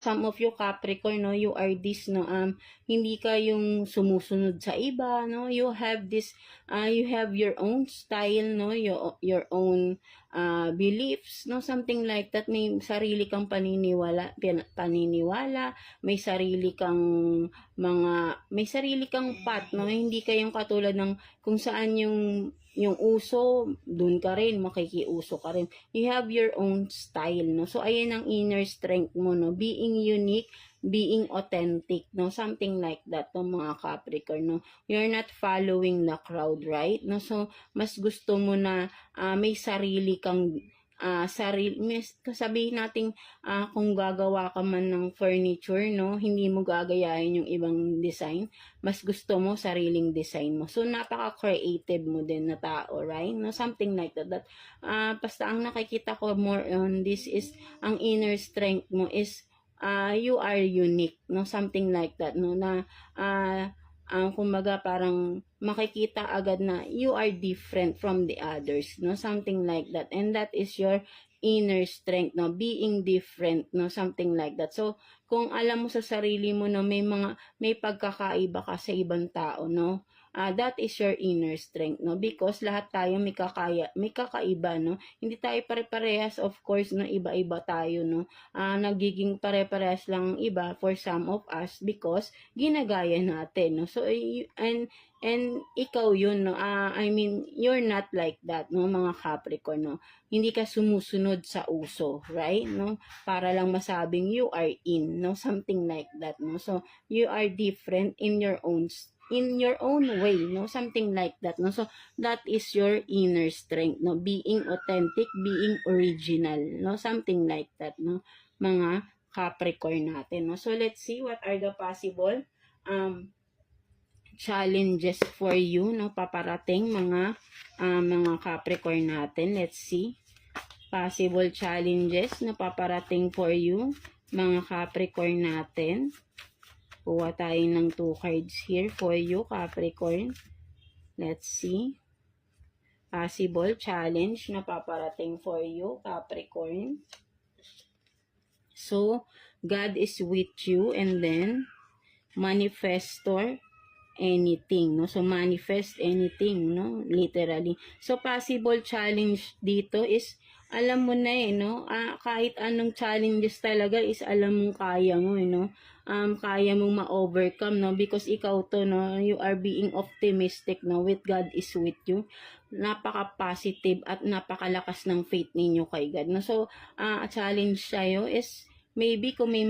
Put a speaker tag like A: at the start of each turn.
A: some of you Capricorn, no, you are this, no, hindi ka yung sumusunod sa iba, no, you have this, you have your own style, no, your own beliefs, no, something like that. May sarili kang paniniwala, may sarili kang may sarili kang path, no, hindi kayong katulad ng kung saan yung uso, dun ka rin, makikiuso ka rin. You have your own style, no? So, ayan ang inner strength mo, no? Being unique, being authentic, no? Something like that, no, mga Capricorn, no? You're not following the crowd, right? No? So, mas gusto mo na may sarili kang sabihin natin kung gagawa ka man ng furniture, no, hindi mo gagayahin yung ibang design, mas gusto mo sariling design mo. So napaka-creative mo din na tao, right? No, something like that. Basta ang nakikita ko more on this is ang inner strength mo is you are unique, no, something like that, no, na kumbaga parang makikita agad na you are different from the others, no, something like that, and that is your inner strength, no, being different, no, something like that. So kung alam mo sa sarili mo, no, may pagkakaiba ka sa ibang tao, no, that is your inner strength, no, because lahat tayo may kakaiba, no, hindi tayo pare-parehas, of course, no, iba-iba tayo, no, nagiging pare-parehas lang iba for some of us because ginagaya natin, no, so and ikaw yun, no, I mean, you're not like that, no, mga Capricorn, no, hindi ka sumusunod sa uso, right, no, para lang masabing you are in, no, something like that, no, so you are different in your own way, no, something like that, no, so that is your inner strength, no, being authentic, being original, no, something like that, no, mga Capricorn natin, no. So let's see what are the possible challenges for you, no, paparating mga Capricorn natin. Let's see possible challenges na paparating for you, mga Capricorn natin. Kuha tayo ng 2 cards here for you, Capricorn. Let's see. Possible challenge na paparating for you, Capricorn. So, God is with you, and then manifestor anything, no? So, manifest anything, no? Literally. So, possible challenge dito is alam mo na no, kahit anong challenges talaga is alam mong kaya mo, no, kaya mong ma-overcome, no, because ikaw to, no, you are being optimistic, no, with God is with you, napaka-positive at napakalakas ng faith ninyo kay God, no, so, challenge sa'yo is maybe kung may